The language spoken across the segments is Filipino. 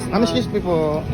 Excuse me po.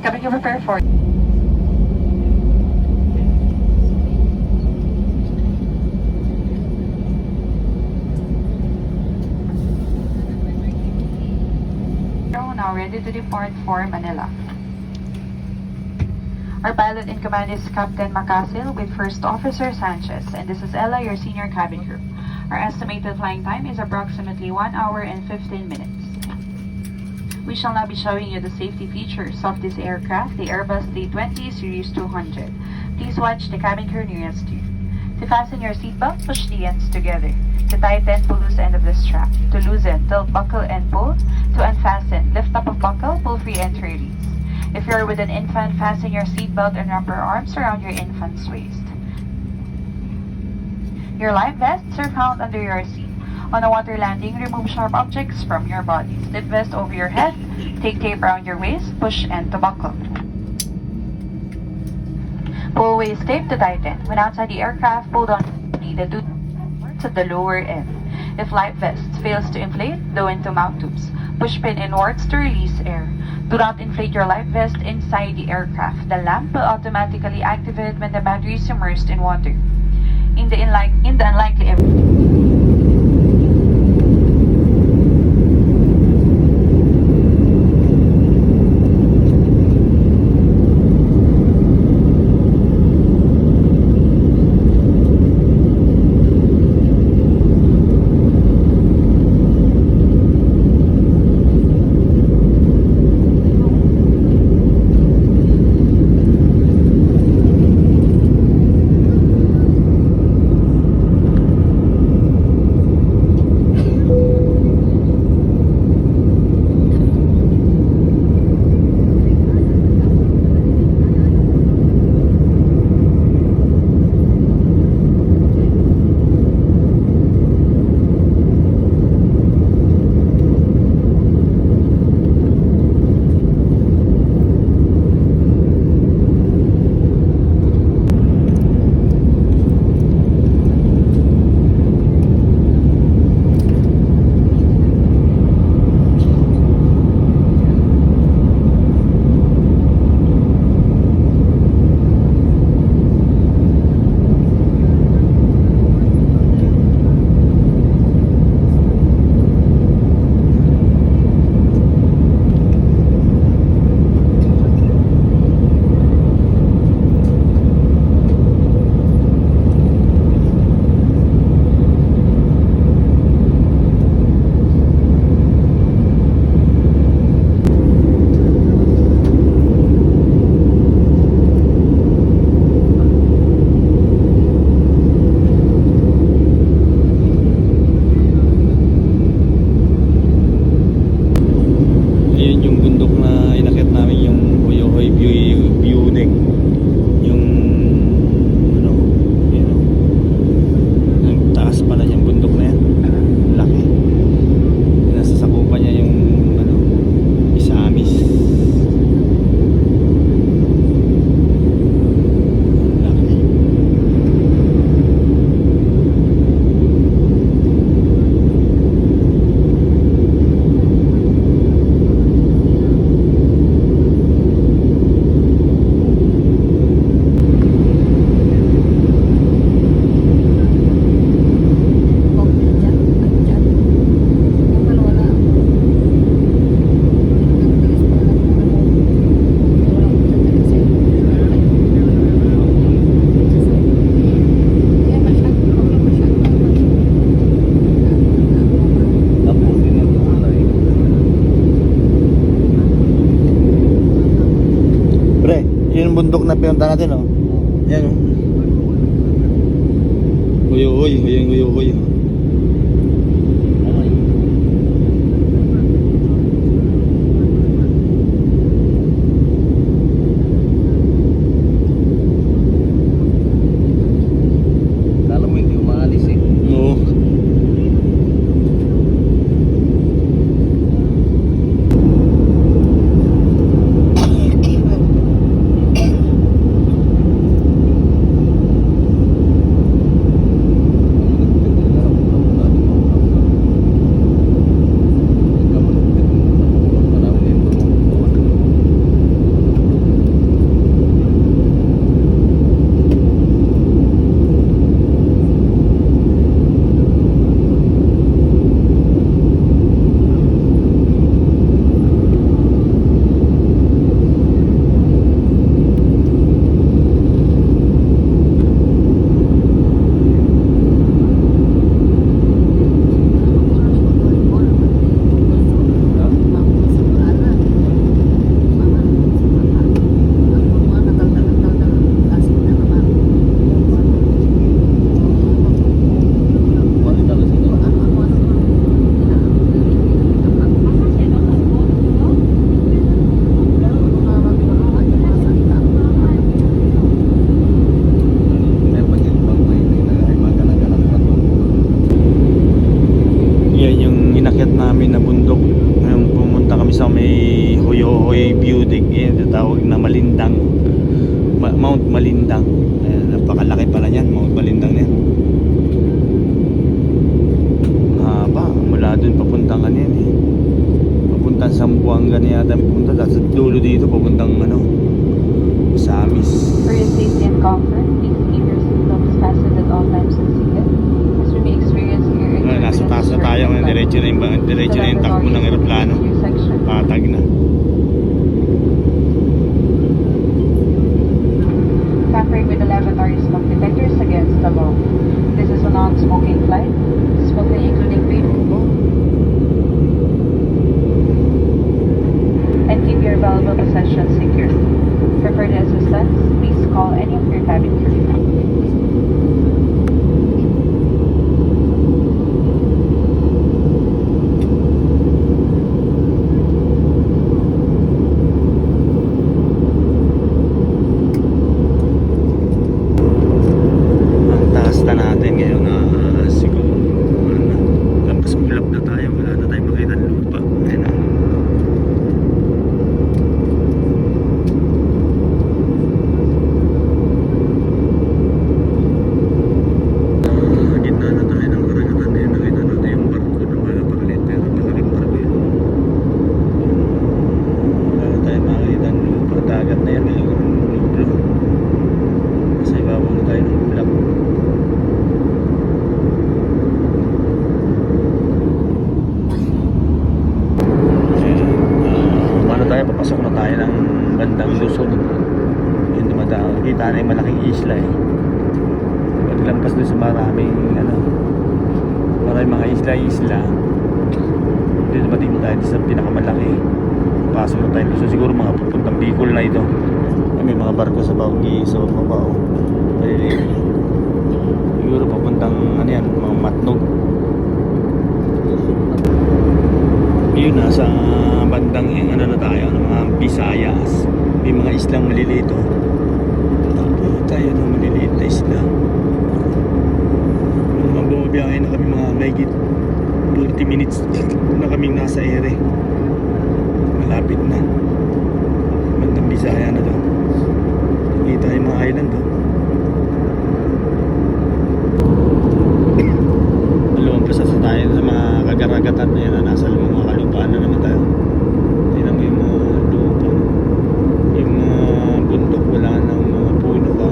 Coming to prepare for now ready to depart for Manila. Our pilot in command is Captain Macasil with First Officer Sanchez, and this is Ella, your senior cabin crew. Our estimated flying time is approximately 1 hour and 15 minutes. We shall now be showing you the safety features of this aircraft, the Airbus A320 Series 200. Please watch the cabin crew nearest to you. To fasten your seatbelt, push the ends together. To tighten, pull loose end of the strap. To loosen, tilt buckle and pull. To unfasten, lift up of buckle, pull free and release. If you're with an infant, fasten your seatbelt and wrap your arms around your infant's waist. Your life vests are found under your seat. On a water landing, remove sharp objects from your body. Slip vest over your head. Take tape around your waist. Push end to buckle. Pull waist tape to tighten. When outside the aircraft, pull down the two parts at the lower end. If life vest fails to inflate, blow into mouth tubes. Push pin inwards to release air. Do not inflate your life vest inside the aircraft. The lamp will automatically activate when the battery is immersed in water. In the unlikely event Yun yung bundok na pinunta natin, oh. Yan, oh. Uy, uy. Kala mo hindi umaalis eh. Oo. Yan yung inakyat namin na bundok. Nung pumunta kami sa may Hoyohoy View Deck, yan tawag na Malindang. Mount Malindang. Napakalaki pala niyan, Mount Malindang yan. Mahaba, mula dun papuntang kanyan eh. Papuntang Zamboanga na yata pupunta. Tapos dulo dito, papuntang Samis. For your safety and comfort, please keep your seatbelts fastened at all times and seated. As we may experience here in Nasa taas na tayo, diretso na yung takbo ng eroplano. Patag na. Tampering with the lavatory smoke detectors against the law. This is a non-smoking flight. Smoking including vape. And keep your valuable possessions secure. For further assistance, please call any of your cabin crew. Ang taas na natin ngayon na siguro lampas ulap na tayo, wala na tayong makita ng lupa. Ayun, gitna na tayo ng karagatan. Ayun, nakita natin yung barko na malapakalit, pero malaking barko yun. Wala na tayong makita ng lupa. Dagat na yan, yung lublo. Sa ibabaw na tayo ng ulap. Paano tayo? Papasok na tayo ng bandang Luzon. Yun dumadaan. Kita na yung malaking isla eh. Paglampas doon sa maraming mga isla. Dito dumating tayo sa pinakamalaki. Pasok na tayo Luzon. Siguro mga pupuntang Bicol na ito. May mga barko sa babaw. Maliliit. Siguro papuntang mga Matnog. Yun, nasa bandang na tayo, mga Visayas. May mga islang maliliit, oh. Tayo ng maliliit na isla. Mga bumabiyahe na kami, mga mahigit 40 minutes na kaming nasa ere. Malapit na. Bandang Visaya na to. Kita yung mga island, oh. Lumampas na tayo sa mga kagaragatan na yan, nasa mga kalupaan na naman tayo. Tingnan mo yung mga lupa, yung mga bundok, wala ng mga puno ka,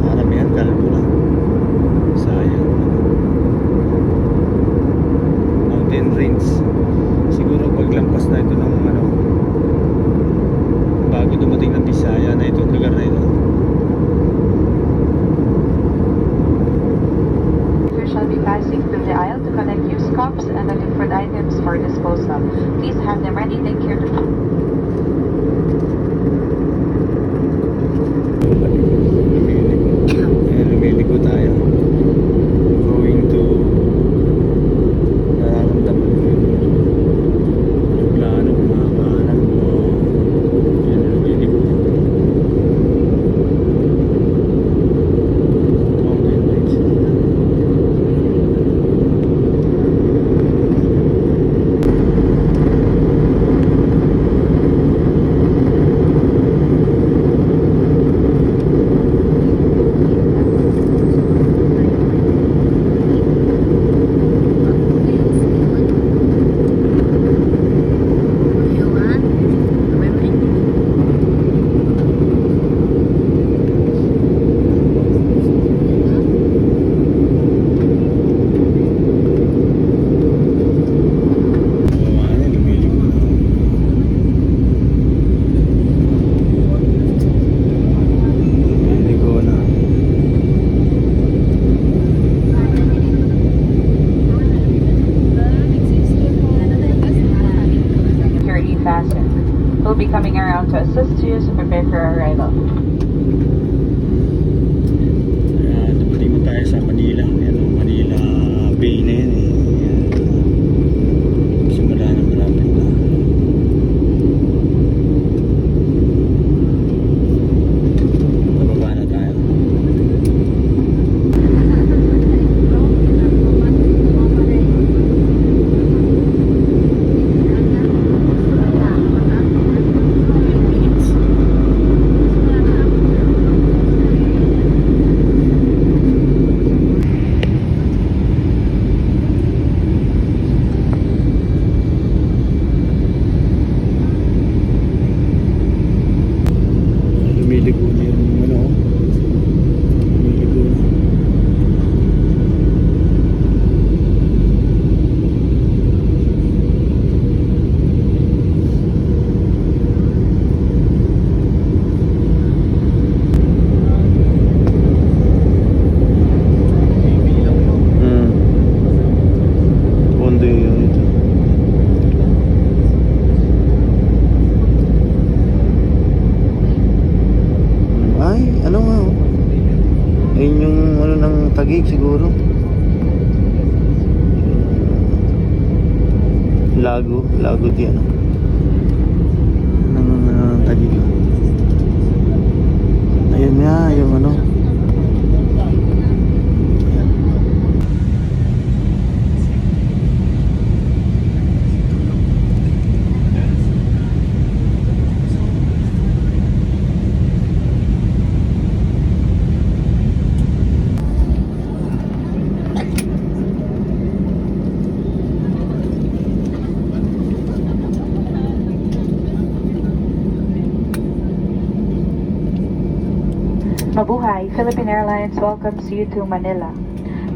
karamihan kalbo na. Sayang. Mountain range. Siguro paglampas na ito ng bago dumating ng Bisaya na itong lugar na ito. Shall be passing through the aisle to collect used cups and the different items for disposal. Please have them ready. Thank you. na. Dumating mo tayo sa Manila. Ayan o, Manila Bay na yun eh. Ayan. Simula na malapit na. Bababa na tayo. Lumiligo na yung ano. Lumiligo na. Pondo yun ito. Ay, ano nga oh. Ayun yung ano ng Taguig siguro. Lago di ano. Ng Taguig. Ayun nga, yung ano. Mabuhay, Philippine Airlines welcomes you to Manila.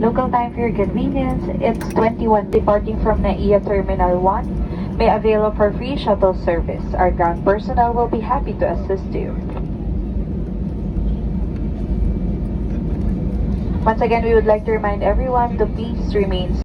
Local time for your convenience, it's 21 departing from NAIA Terminal 1. May avail for free shuttle service. Our ground personnel will be happy to assist you. Once again, we would like to remind everyone to please remain